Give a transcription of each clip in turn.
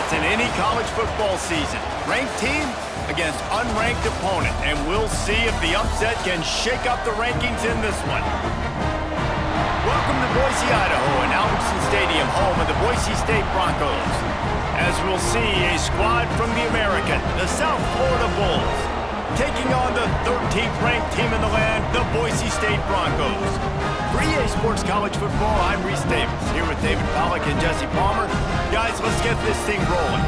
chance in any college football season. Ranked team against unranked opponent, and we'll see if the upset can shake up the rankings in this one. Welcome to Boise, Idaho, and Albertson Stadium, home of the Boise State Broncos. As we'll see, a squad from the American, the South Florida Bulls, taking on the 13th ranked team in the land, the Boise State Broncos. For EA Sports College Football, I'm Reese Davis, here with David Pollack and Jesse Palmer. Guys, let's get this thing rolling.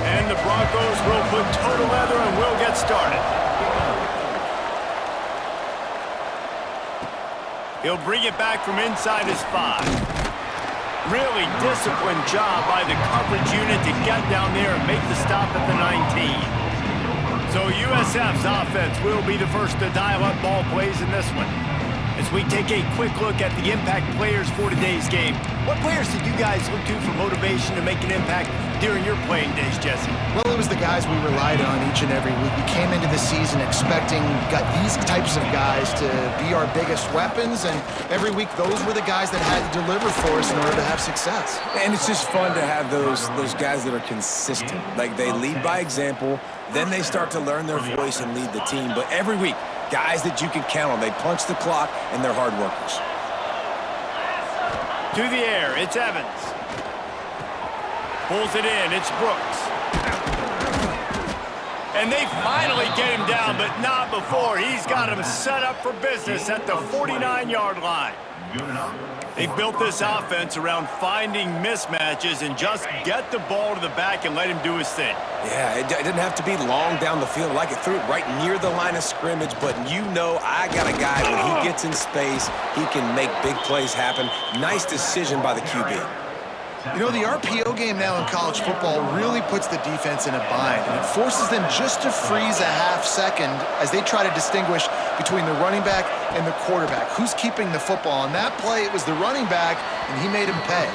And the Broncos will put toe to leather and we'll get started. He'll bring it back from inside his 5. Really disciplined job by the coverage unit to get down there and make the stop at the 19. So USF's offense will be the first to dial up ball plays in this one. As we take a quick look at the impact players for today's game, what players did you guys look to for motivation to make an impact during your playing days, Jesse? Well, it was the guys we relied on each and every week. We came into the season expecting these types of guys to be our biggest weapons, and every week those were the guys that had to deliver for us in order to have success. And it's just fun to have those guys that are consistent. Like, they lead by example, then they start to learn their voice and lead the team. But every week, guys that you can count on. They punch the clock, and they're hard workers. To the air, it's Evans. Pulls it in, it's Brooks. And they finally get him down, but not before. He's got him set up for business at the 49-yard line. They built this offense around finding mismatches and just get the ball to the back and let him do his thing. Yeah, it didn't have to be long down the field. Like, it threw it right near the line of scrimmage, but you know I got a guy, when he gets in space, he can make big plays happen. Nice decision by the QB. You know, the RPO game now in college football really puts the defense in a bind, and it forces them just to freeze a half second as they try to distinguish between the running back and the quarterback. Who's keeping the football? On that play, it was the running back, and he made him pay.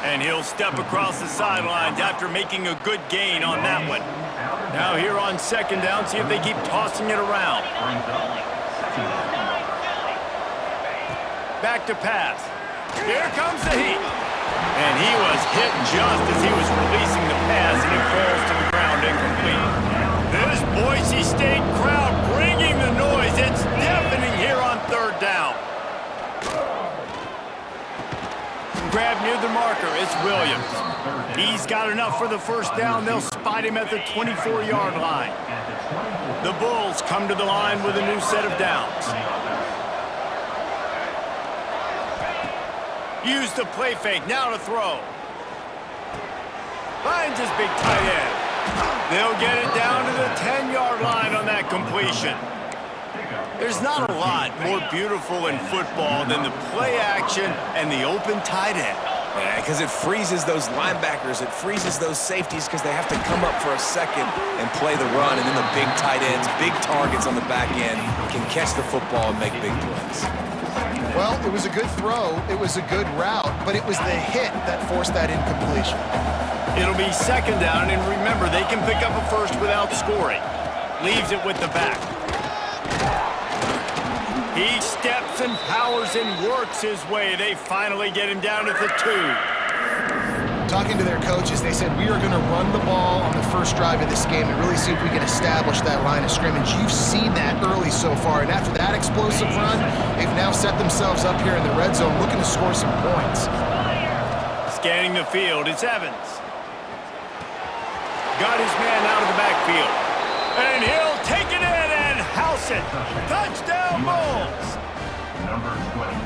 And he'll step across the sidelines after making a good gain on that one. Now here on second down, see if they keep tossing it around. Back to pass. Here comes the heat. And he was hit just as he was releasing the pass, and it falls to the ground incomplete. This Boise State crowd bringing the noise. It's deafening here on third down. Grab near the marker, it's Williams. He's got enough for the first down. They'll spot him at the 24-yard line. The Bulls come to the line with a new set of downs. Use the play fake, now to throw. Finds his big tight end. They'll get it down to the 10-yard line on that completion. There's not a lot more beautiful in football than the play action and the open tight end. Yeah, because it freezes those linebackers. It freezes those safeties because they have to come up for a second and play the run. And then the big tight ends, big targets on the back end, can catch the football and make big plays. Well, it was a good throw, it was a good route, but it was the hit that forced that incompletion. It'll be second down, and remember, they can pick up a first without scoring. Leaves it with the back. He steps and powers and works his way. They finally get him down at the 2. Talking to their coaches, they said, we are going to run the ball on the first drive of this game and really see if we can establish that line of scrimmage. You've seen that early so far, and after that explosive run, they've now set themselves up here in the red zone looking to score some points. Scanning the field, it's Evans. Got his man out of the backfield. And he'll take it in and house it. Touchdown, Bulls!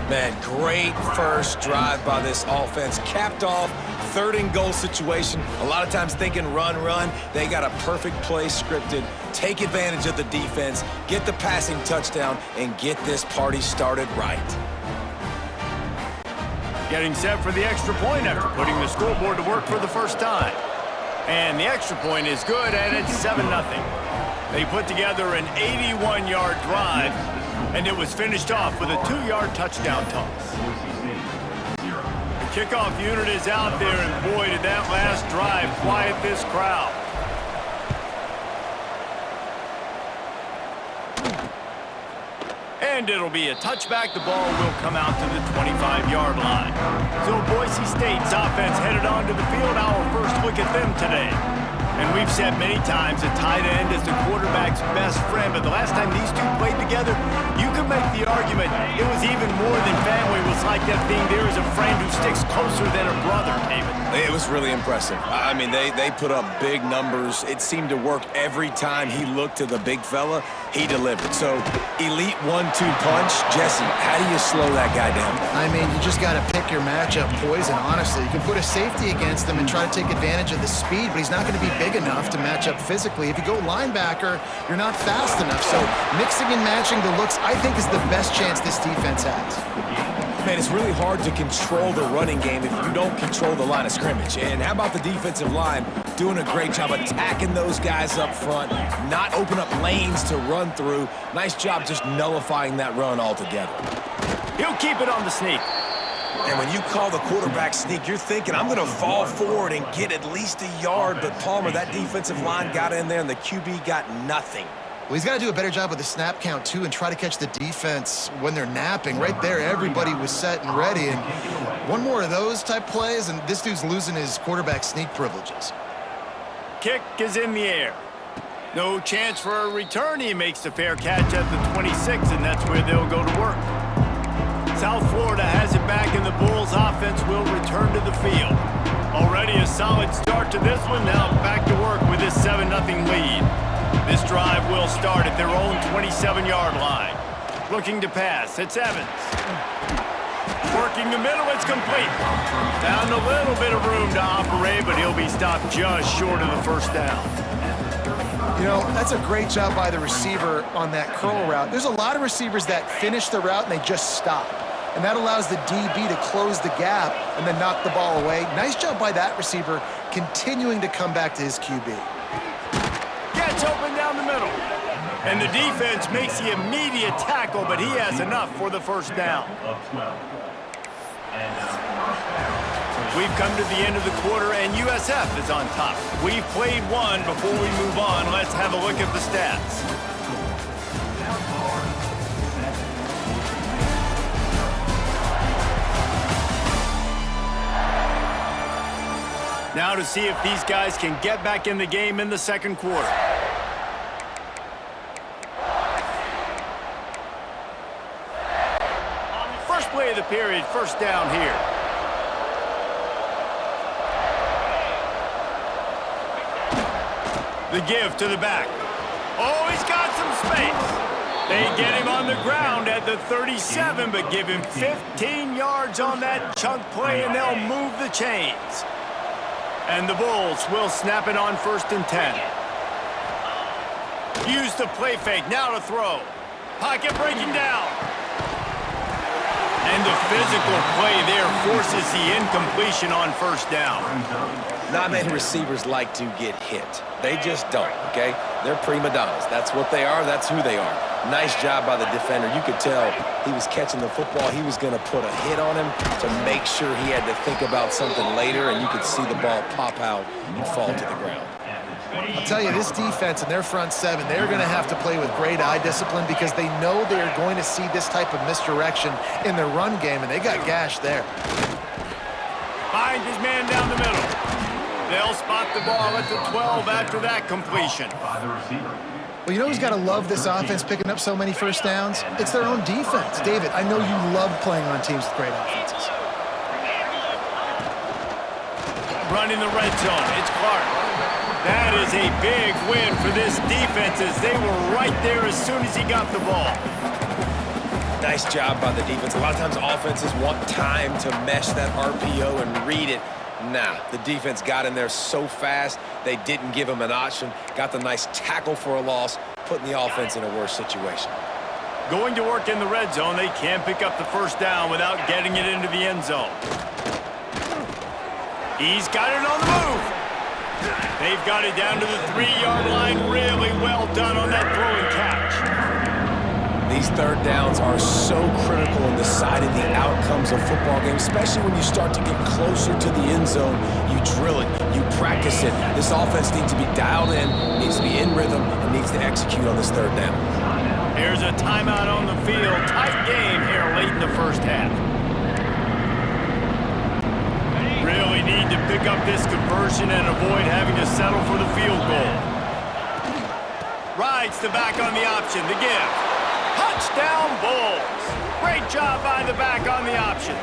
Man, great first drive by this offense. Capped off, 3rd and goal situation. A lot of times thinking run. They got a perfect play scripted. Take advantage of the defense, get the passing touchdown, and get this party started right. Getting set for the extra point after putting the scoreboard to work for the first time. And the extra point is good, and it's 7-0. They put together an 81-yard drive, and it was finished off with a 2-yard touchdown toss. The kickoff unit is out there, and boy, did that last drive quiet this crowd. And it'll be a touchback. The ball will come out to the 25-yard line. So Boise State's offense headed onto the field. Our first look at them today. And we've said many times a tight end is the quarterback's best friend, but the last time these two played together, you could make the argument it was even more than family. It was like that thing there is a friend who sticks closer than a brother, David. It was really impressive. I mean, they put up big numbers. It seemed to work every time he looked to the big fella. He delivered. So, elite 1-2 punch. Jesse, how do you slow that guy down? I mean, you just got to pick your matchup poison, honestly. You can put a safety against him and try to take advantage of the speed, but he's not going to be big enough to match up physically. If you go linebacker, you're not fast enough. So, mixing and matching the looks, I think, is the best chance this defense has. Man, it's really hard to control the running game if you don't control the line of scrimmage. And how about the defensive line doing a great job attacking those guys up front, not open up lanes to run through. Nice job just nullifying that run altogether. He'll keep it on the sneak. And when you call the quarterback sneak, you're thinking, I'm going to fall forward and get at least a yard. But Palmer, that defensive line got in there, and the QB got nothing. Well, he's got to do a better job with the snap count, too, and try to catch the defense when they're napping. Right there, everybody was set and ready. And one more of those type plays, and this dude's losing his quarterback sneak privileges. Kick is in the air. No chance for a return. He makes the fair catch at the 26, and that's where they'll go to work. South Florida has it back, and the Bulls offense will return to the field. Already a solid start to this one. Now back to work with this 7-0 lead. This drive will start at their own 27-yard line. Looking to pass, it's Evans. Working the middle, it's complete. Found a little bit of room to operate, but he'll be stopped just short of the first down. You know, that's a great job by the receiver on that curl route. There's a lot of receivers that finish the route and they just stop. And that allows the DB to close the gap and then knock the ball away. Nice job by that receiver continuing to come back to his QB. Gets open down the middle. And the defense makes the immediate tackle, but he has enough for the first down. We've come to the end of the quarter, and USF is on top. We've played one. Before we move on, let's have a look at the stats. Now to see if these guys can get back in the game in the second quarter. First play of the period, first down here. The give to the back. Oh, he's got some space. They get him on the ground at the 37, but give him 15 yards on that chunk play, and they'll move the chains. And the Bulls will snap it on 1st and 10. Use the play fake, now to throw. Pocket breaking down. And the physical play there forces the incompletion on first down. Not many receivers like to get hit. They just don't, okay? They're prima donnas. That's what they are. That's who they are. Nice job by the defender. You could tell he was catching the football. He was going to put a hit on him to make sure he had to think about something later, and you could see the ball pop out and fall to the ground. I'll tell you, this defense and their front seven, they're going to have to play with great eye discipline because they know they are going to see this type of misdirection in their run game, and they got gashed there. Finds his man down the middle. They'll spot the ball at the 12 after that completion. Well, you know who's got to love this offense picking up so many first downs? It's their own defense. David, I know you love playing on teams with great offenses. Running the red zone, it's Clark. That is a big win for this defense as they were right there as soon as he got the ball. Nice job by the defense. A lot of times offenses want time to mesh that RPO and read it. Nah, the defense got in there so fast, they didn't give him an option. Got the nice tackle for a loss, putting the offense in a worse situation. Going to work in the red zone, they can't pick up the first down without getting it into the end zone. He's got it on the move. They've got it down to the 3-yard line. Really well done on that throw and catch. These third downs are so critical in deciding the outcomes of football games, especially when you start to get closer to the end zone. You drill it, you practice it. This offense needs to be dialed in, needs to be in rhythm, and needs to execute on this third down. Here's a timeout on the field. Tight game here late in the first half. Really need to pick up this conversion and avoid having to settle for the field goal. Rides the back on the option. The give. Touchdown Bulls. Great job by the back on the option.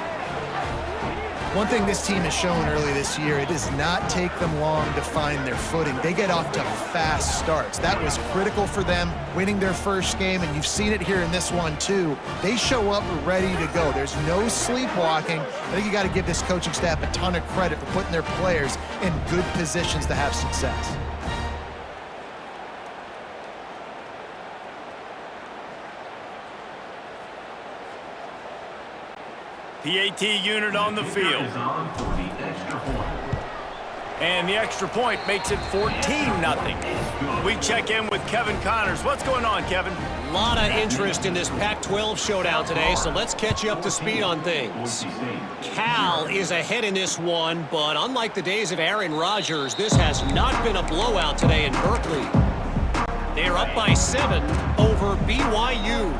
One thing this team has shown early this year, it does not take them long to find their footing. They get off to fast starts. That was critical for them, winning their first game, and you've seen it here in this one too. They show up ready to go. There's no sleepwalking. I think you got to give this coaching staff a ton of credit for putting their players in good positions to have success. PAT unit on the field. And the extra point makes it 14-0. We check in with Kevin Connors. What's going on, Kevin? A lot of interest in this Pac-12 showdown today, so let's catch you up to speed on things. Cal is ahead in this one, but unlike the days of Aaron Rodgers, this has not been a blowout today in Berkeley. They're up by 7 over BYU.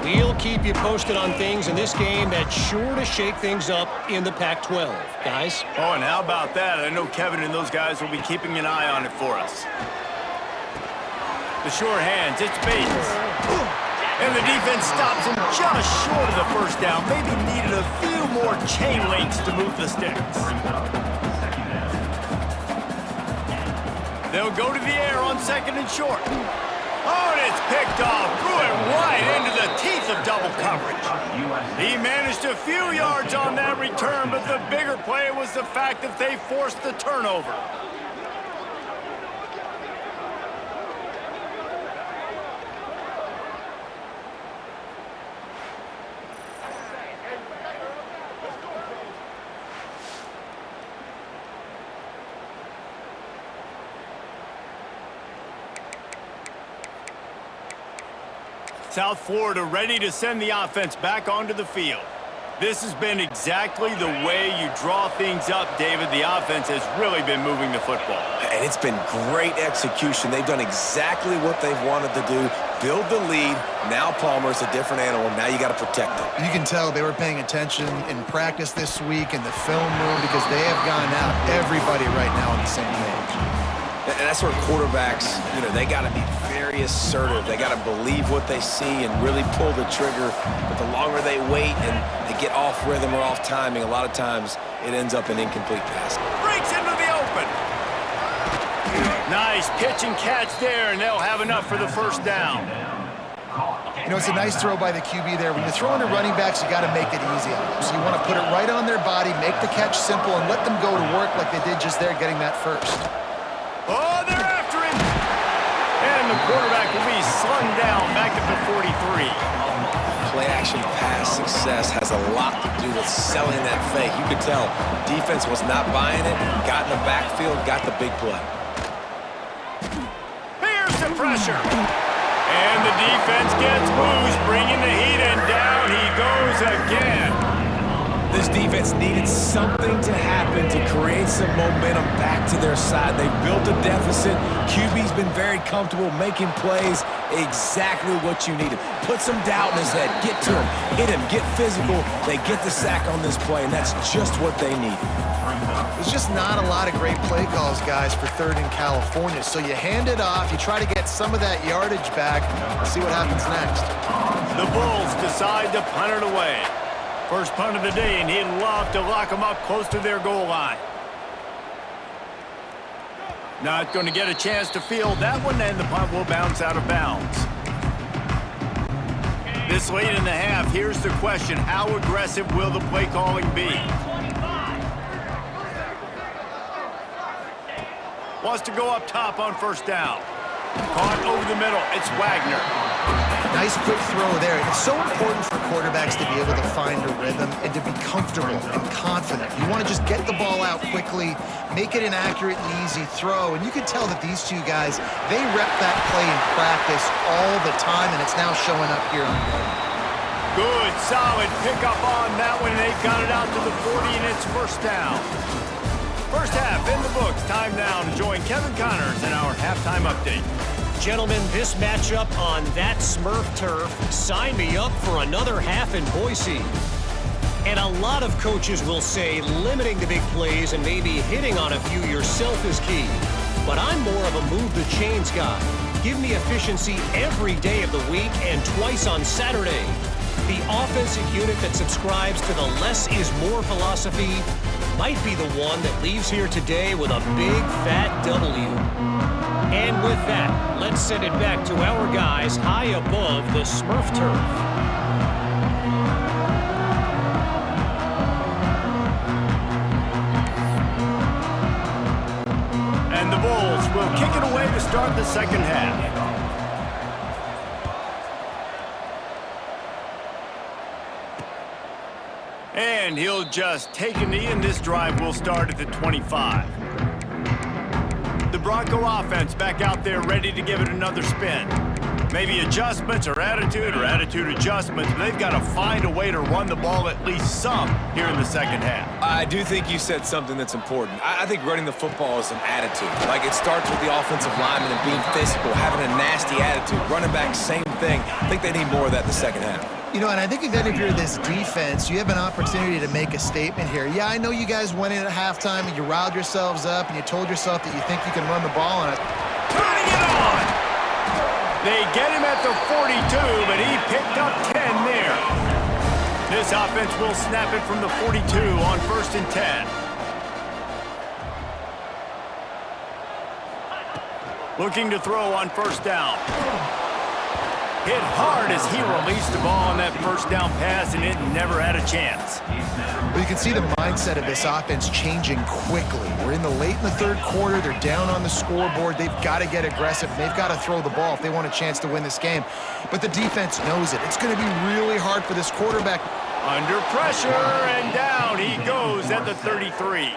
We'll keep you posted on things in this game that's sure to shake things up in the Pac-12. Guys? Oh, and how about that? I know Kevin and those guys will be keeping an eye on it for us. The short hands, it's Bates. And the defense stops him just short of the first down. Maybe needed a few more chain links to move the sticks. They'll go to the air on 2nd and short. Oh, and it's picked off. Threw it right into the teeth of double coverage. He managed a few yards on that return, but the bigger play was the fact that they forced the turnover. South Florida ready to send the offense back onto the field. This has been exactly the way you draw things up, David. The offense has really been moving the football. And it's been great execution. They've done exactly what they've wanted to do. Build the lead. Now Palmer's a different animal. Now you got to protect them. You can tell they were paying attention in practice this week in the film room because they have gone out, everybody right now on the same page. And that's where quarterbacks, they got to be very assertive. They got to believe what they see and really pull the trigger. But the longer they wait and they get off rhythm or off timing, a lot of times it ends up an incomplete pass. Breaks into the open. Nice pitch and catch there, and they'll have enough for the first down. It's a nice throw by the QB there. When you're throwing to running backs, you got to make it easy on them. So you want to put it right on their body, make the catch simple, and let them go to work like they did just there getting that first. Oh, they're after him. And the quarterback will be slung down back at the 43. Play-action pass success has a lot to do with selling that fake. You could tell defense was not buying it, got in the backfield, got the big play. Here's the pressure. And the defense gets loose, bringing the heat, and down he goes again. This defense needed something to happen to create some momentum back to their side. They built a deficit. QB's been very comfortable making plays, exactly what you needed. Put some doubt in his head. Get to him. Hit him. Get physical. They get the sack on this play, and that's just what they needed. There's just not a lot of great play calls, guys, for 3rd in California. So you hand it off. You try to get some of that yardage back. We'll see what happens next. The Bulls decide to punt it away. First punt of the day, and he'd love to lock them up close to their goal line. Not going to get a chance to field that one, and the punt will bounce out of bounds. This late in the half, here's the question. How aggressive will the play calling be? Wants to go up top on first down. Caught over the middle. It's Wagner. Nice quick throw there. It's so important for quarterbacks to be able to find a rhythm and to be comfortable and confident. You want to just get the ball out quickly, make it an accurate and easy throw. And you can tell that these two guys, they rep that play in practice all the time, and it's now showing up here on game. Good, solid pickup on that one. They've got it out to the 40, and it's first down. First half in the books. Time now to join Kevin Connors in our halftime update. Gentlemen, this matchup on that Smurf turf, sign me up for another half in Boise. And a lot of coaches will say limiting the big plays and maybe hitting on a few yourself is key. But I'm more of a move the chains guy. Give me efficiency every day of the week and twice on Saturday. The offensive unit that subscribes to the less is more philosophy might be the one that leaves here today with a big fat W. And with that, let's send it back to our guys high above the Smurf turf. And the Bulls will kick it away to start the second half. And he'll just take a knee, and this drive will start at the 25. The Bronco offense back out there ready to give it another spin. Maybe adjustments or attitude adjustments, but they've got to find a way to run the ball at least some here in the second half. I do think you said something that's important. I think running the football is an attitude. Like, it starts with the offensive lineman and being physical, having a nasty attitude. Running back, same thing. I think they need more of that in the second half. You know, and I think that if you're this defense, you have an opportunity to make a statement here. Yeah, I know you guys went in at halftime and you riled yourselves up and you told yourself that you think you can run the ball on it. Turning it on! They get him at the 42, but he picked up 10 there. This offense will snap it from the 42 on 1st and 10. Looking to throw on 1st down. Hit hard as he released the ball on that 1st down pass, and it never had a chance. Well, you can see the mindset of this offense changing quickly. We're in the late in the 3rd quarter. They're down on the scoreboard. They've got to get aggressive. They've got to throw the ball if they want a chance to win this game. But the defense knows it. It's going to be really hard for this quarterback. Under pressure, and down he goes at the 33.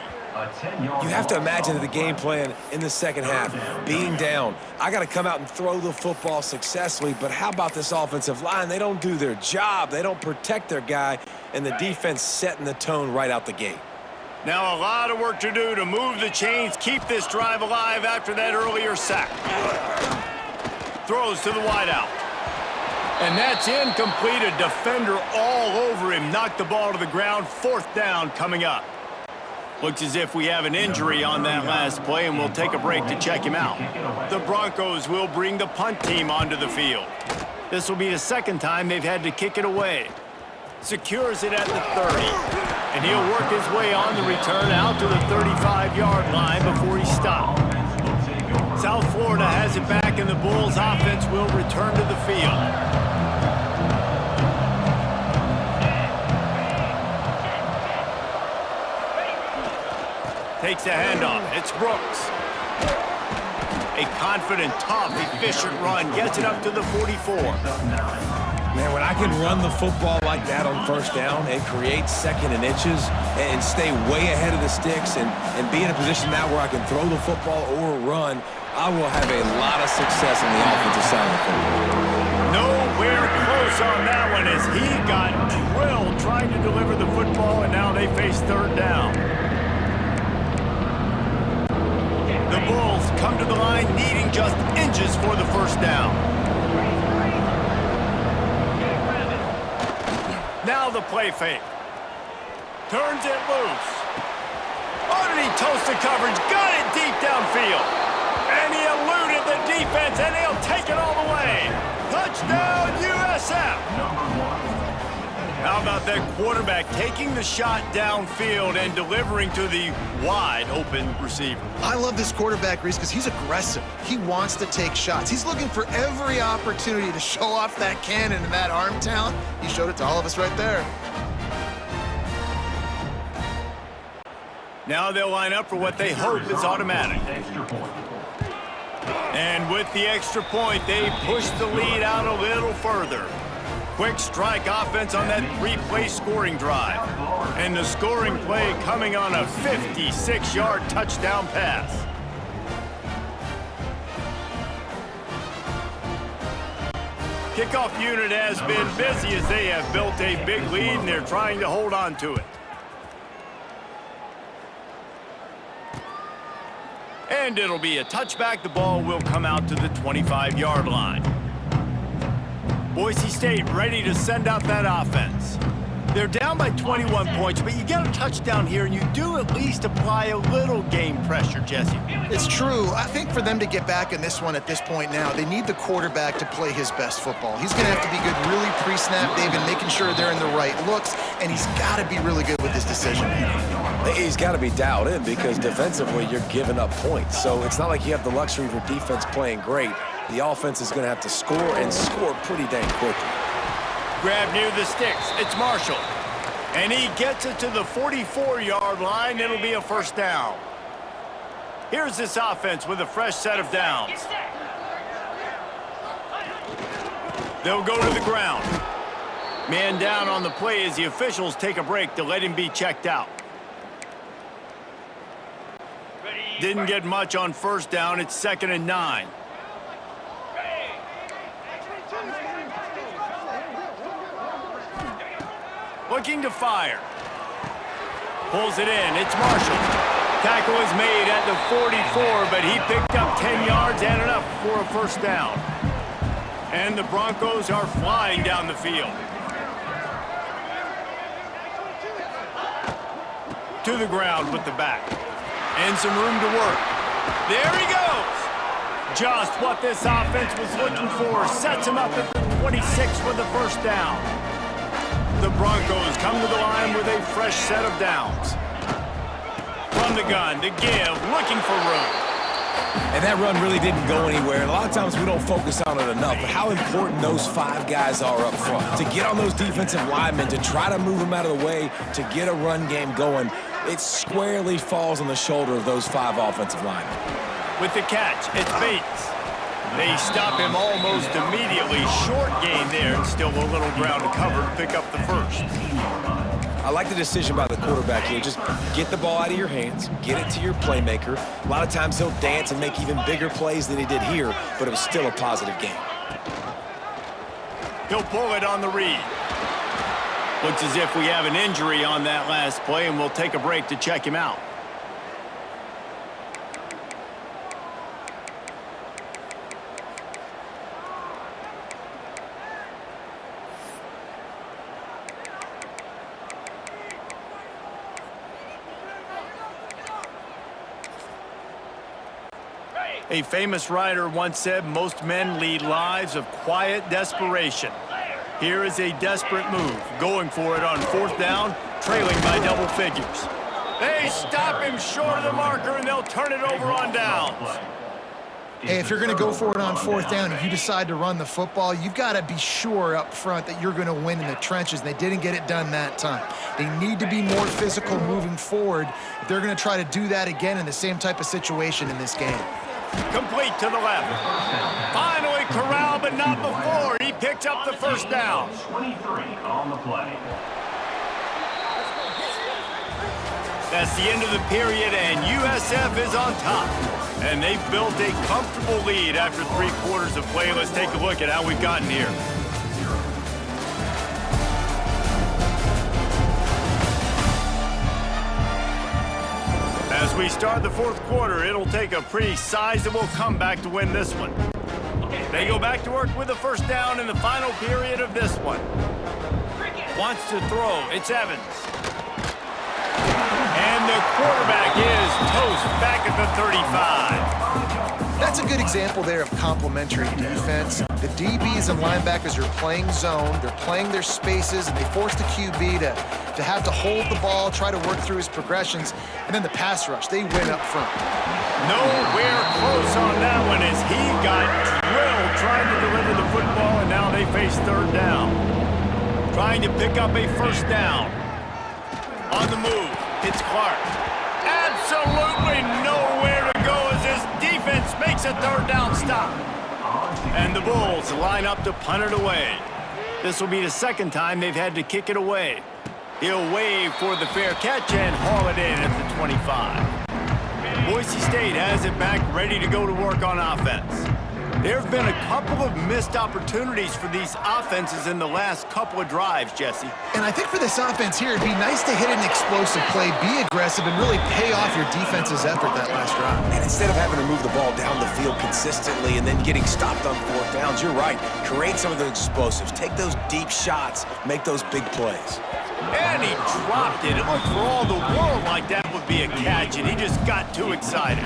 You have to imagine that the game plan in the second half, being down, I got to come out and throw the football successfully, but how about this offensive line? They don't do their job. They don't protect their guy, and the defense setting the tone right out the gate. Now a lot of work to do to move the chains, keep this drive alive after that earlier sack. Throws to the wideout. And that's incomplete. A defender all over him. Knocked the ball to the ground. 4th down coming up. Looks as if we have an injury on that last play, and we'll take a break to check him out. The Broncos will bring the punt team onto the field. This will be the 2nd time they've had to kick it away. Secures it at the 30. And he'll work his way on the return out to the 35-yard line before he's stopped. South Florida has it back, and the Bulls offense will return to the field. Takes the handoff. It's Brooks. A confident, tough, efficient run. Gets it up to the 44. Man, when I can run the football like that on 1st down and create 2nd and inches and stay way ahead of the sticks and be in a position now where I can throw the football or run, I will have a lot of success on the offensive side of the football. Nowhere close on that one as he got drilled trying to deliver the football, and now they face 3rd down. The Bulls come to the line needing just inches for the 1st down. Now the play fake. Turns it loose. Underneath toasted coverage. Got it deep downfield. And he eluded the defense, and he'll take it all the way. Touchdown, USF. How about that quarterback taking the shot downfield and delivering to the wide-open receiver? I love this quarterback, Reese, because he's aggressive. He wants to take shots. He's looking for every opportunity to show off that cannon and that arm talent. He showed it to all of us right there. Now they'll line up for what they hope is automatic. And with the extra point, they push the lead out a little further. Quick strike offense on that 3-play scoring drive. And the scoring play coming on a 56-yard touchdown pass. Kickoff unit has been busy as they have built a big lead, and they're trying to hold on to it. And it'll be a touchback. The ball will come out to the 25-yard line. Boise State ready to send out that offense. They're down by 21 points, but you get a touchdown here, and you do at least apply a little game pressure, Jesse. It's true. I think for them to get back in this one at this point now, they need the quarterback to play his best football. He's going to have to be good really pre-snap, David, making sure they're in the right looks, and he's got to be really good with his decision making. He's got to be dialed in because defensively you're giving up points. So it's not like you have the luxury for defense playing great. The offense is going to have to score and score pretty dang quickly. Grab near the sticks. It's Marshall. And he gets it to the 44-yard line. It'll be a first down. Here's this offense with a fresh set of downs. They'll go to the ground. Man down on the play as the officials take a break to let him be checked out. Didn't get much on first down. It's 2nd and 9. Looking to fire. Pulls it in. It's Marshall. Tackle is made at the 44, but he picked up 10 yards and enough for a first down. And the Broncos are flying down the field. To the ground with the back. And some room to work. There he goes. Just what this offense was looking for. Sets him up at the 26 for the first down. The Broncos come to the line with a fresh set of downs. From the gun to give, looking for room. And that run really didn't go anywhere. And a lot of times we don't focus on it enough, but how important those 5 guys are up front. To get on those defensive linemen, to try to move them out of the way, to get a run game going, it squarely falls on the shoulder of those 5 offensive linemen. With the catch, it's Bates. They stop him almost immediately. Short gain there, and still a little ground to cover to pick up the first. I like the decision by the quarterback here. Just get the ball out of your hands, get it to your playmaker. A lot of times he'll dance and make even bigger plays than he did here, but it was still a positive game. He'll pull it on the read. Looks as if we have an injury on that last play, and we'll take a break to check him out. A famous writer once said, most men lead lives of quiet desperation. Here is a desperate move, going for it on 4th down, trailing by double figures. They stop him short of the marker, and they'll turn it over on downs. Hey, if you're going to go for it on 4th down, if you decide to run the football, you've got to be sure up front that you're going to win in the trenches. They didn't get it done that time. They need to be more physical moving forward if they're going to try to do that again in the same type of situation in this game. Complete to the left. Finally corralled, but not before. He picks up the first down. 23 on the play. That's the end of the period, and USF is on top. And they've built a comfortable lead after 3 quarters of play. Let's take a look at how we've gotten here. As we start the 4th quarter, it'll take a pretty sizable comeback to win this one. They go back to work with the first down in the final period of this one. Wants to throw. It's Evans. And the quarterback is toast back at the 35. That's a good example there of complementary defense. The DBs and linebackers are playing zone, they're playing their spaces, and they force the QB to have to hold the ball, try to work through his progressions, and then the pass rush, they win up front. Nowhere close on that one as he got drilled trying to deliver the football, and now they face 3rd down. Trying to pick up a first down. On the move, it's Clark. Absolutely nowhere to go as this defense makes a 3rd down stop. And the Bulls line up to punt it away. This will be the 2nd time they've had to kick it away. He'll wave for the fair catch and haul it in at the 25. Boise State has it back, ready to go to work on offense. There have been a couple of missed opportunities for these offenses in the last couple of drives, Jesse. And I think for this offense here, it'd be nice to hit an explosive play, be aggressive, and really pay off your defense's effort that last drive. And instead of having to move the ball down the field consistently and then getting stopped on fourth downs, you're right. Create some of those explosives. Take those deep shots. Make those big plays. And he dropped it. It looked for all the world like that would be a catch, and he just got too excited.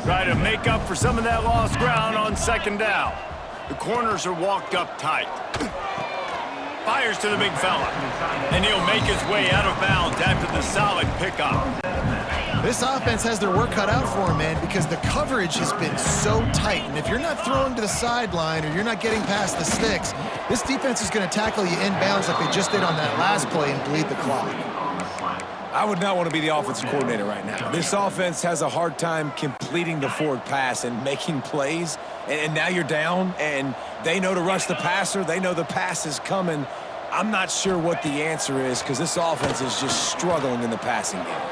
Try to make up for some of that lost ground on second down. The corners are walked up tight. Fires to the big fella. And he'll make his way out of bounds after the solid pickup. This offense has their work cut out for them, man, because the coverage has been so tight. And if you're not throwing to the sideline or you're not getting past the sticks, this defense is going to tackle you inbounds like they just did on that last play and bleed the clock. I would not want to be the offensive coordinator right now. This offense has a hard time completing the forward pass and making plays. And now you're down, and they know to rush the passer. They know the pass is coming. I'm not sure what the answer is because this offense is just struggling in the passing game.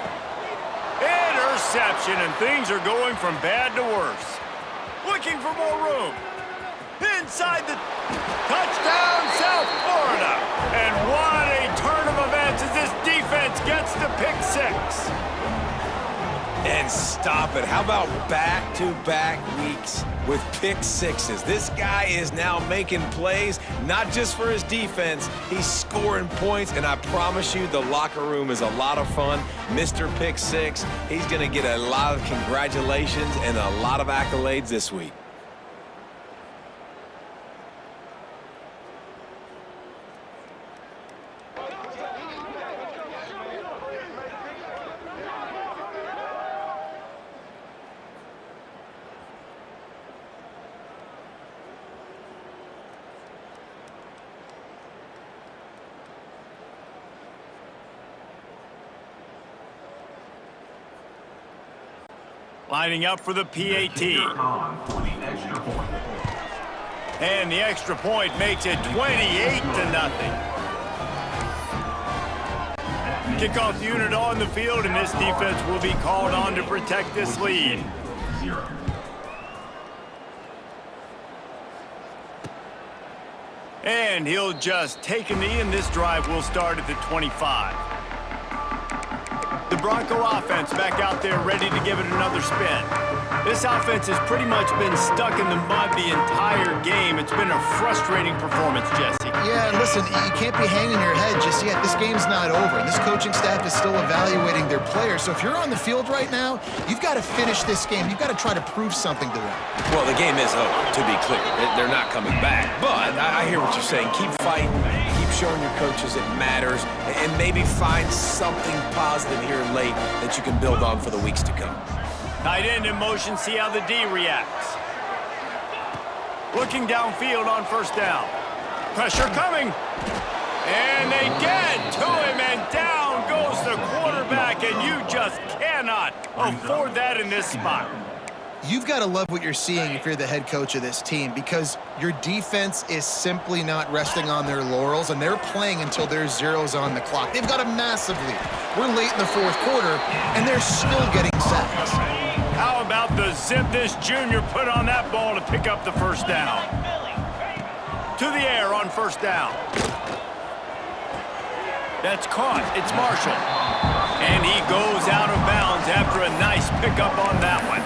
Interception, and things are going from bad to worse. Looking for more room. Inside the touchdown, South Florida. And what a turn of events as this defense gets the pick six. And stop it. How about back-to-back weeks with pick sixes? This guy is now making plays, not just for his defense. He's scoring points, and I promise you the locker room is a lot of fun. Mr. Pick Six, he's going to get a lot of congratulations and a lot of accolades this week. Lining up for the PAT. And the extra point makes it 28-0. Kickoff unit on the field, and this defense will be called on to protect this lead. And he'll just take a knee, and this drive will start at the 25. The Bronco offense back out there ready to give it another spin. This offense has pretty much been stuck in the mud the entire game. It's been a frustrating performance, Jesse. Yeah, and listen, you can't be hanging your head just yet. This game's not over, and this coaching staff is still evaluating their players. So if you're on the field right now, you've got to finish this game. You've got to try to prove something to them. Well, the game is over, to be clear. They're not coming back. But I hear what you're saying. Keep fighting. Keep showing your coaches it matters. And maybe find something positive here late that you can build on for the weeks to come. Tight end in motion, see how the D reacts. Looking downfield on first down. Pressure coming. And they get to him, and down goes the quarterback, and you just cannot afford that in this spot. You've got to love what you're seeing if you're the head coach of this team, because your defense is simply not resting on their laurels, and they're playing until there's zeros on the clock. They've got a massive lead. We're late in the fourth quarter, and they're still getting sacks. How about the zip this junior put on that ball to pick up the first down? To the air on first down. That's caught. It's Marshall. And he goes out of bounds after a nice pickup on that one.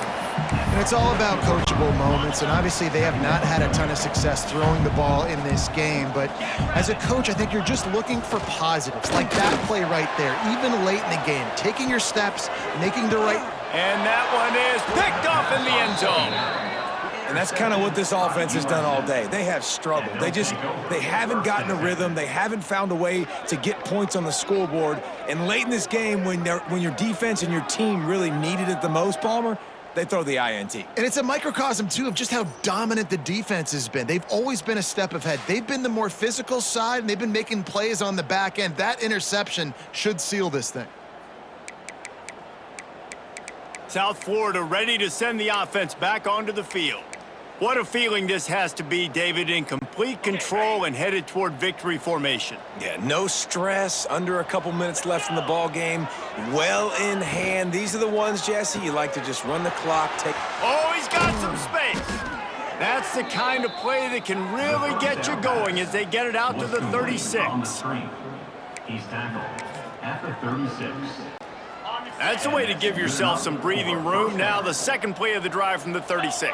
And it's all about coachable moments, and obviously they have not had a ton of success throwing the ball in this game, but as a coach, I think you're just looking for positives, like that play right there, even late in the game, taking your steps, making the right... And that one is picked off in the end zone. And that's kind of what this offense has done all day. They have struggled. They haven't gotten a rhythm. They haven't found a way to get points on the scoreboard. And late in this game, when your defense and your team really needed it the most, Palmer, they throw the INT. And it's a microcosm, too, of just how dominant the defense has been. They've always been a step ahead. They've been the more physical side, and they've been making plays on the back end. That interception should seal this thing. South Florida ready to send the offense back onto the field. What a feeling this has to be, David, in complete control and headed toward victory formation. Yeah, no stress, under a couple minutes left in the ball game, well in hand. These are the ones, Jesse, you like to just run the clock, take... Oh, he's got some space. That's the kind of play that can really get you going as they get it out to the 36. He's tackled at the 36. That's a way to give yourself some breathing room. Now the second play of the drive from the 36.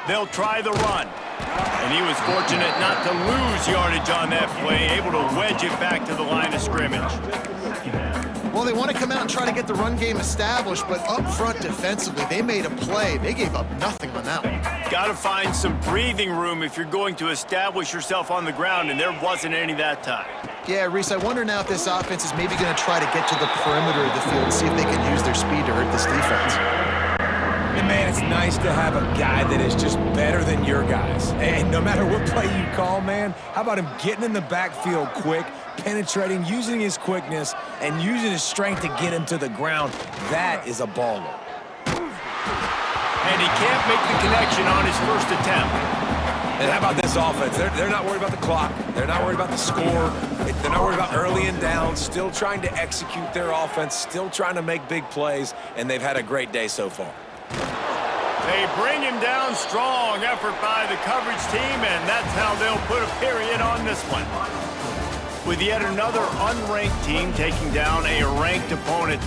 They'll try the run. And he was fortunate not to lose yardage on that play, able to wedge it back to the line of scrimmage. Well, they want to come out and try to get the run game established, but up front defensively, they made a play. They gave up nothing on that one. Got to find some breathing room if you're going to establish yourself on the ground, and there wasn't any that time. Yeah, Reese, I wonder now if this offense is maybe going to try to get to the perimeter of the field and see if they can use their speed to hurt this defense. And man, it's nice to have a guy that is just better than your guys. And no matter what play you call, man, how about him getting in the backfield quick, penetrating, using his quickness, and using his strength to get him to the ground? That is a baller. And he can't make the connection on his first attempt. And how about this offense? They're not worried about the clock. They're not worried about the score. They're not worried about early and down. Still trying to execute their offense. Still trying to make big plays. And they've had a great day so far. They bring him down. Strong effort by the coverage team, and that's how they'll put a period on this one. With yet another unranked team taking down a ranked opponent,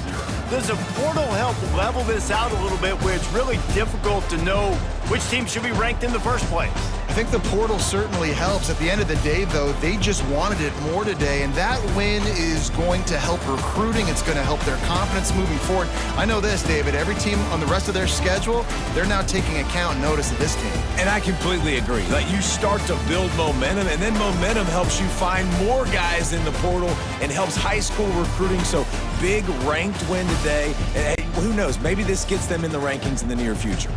does a portal help level this out a little bit where it's really difficult to know which team should be ranked in the first place? I think the portal certainly helps. At the end of the day, though, they just wanted it more today, and that win is going to help recruiting. It's going to help their confidence moving forward. I know this, David, every team on the rest of their schedule, they're now taking account and notice of this team. And I completely agree. Like, you start to build momentum, and then momentum helps you find more guys in the portal and helps high school recruiting. So big ranked win today. And hey, who knows, maybe this gets them in the rankings in the near future.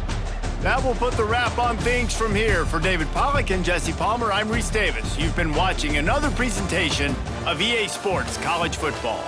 That will put the wrap on things from here. For David Pollack and Jesse Palmer, I'm Reese Davis. You've been watching another presentation of EA Sports College Football.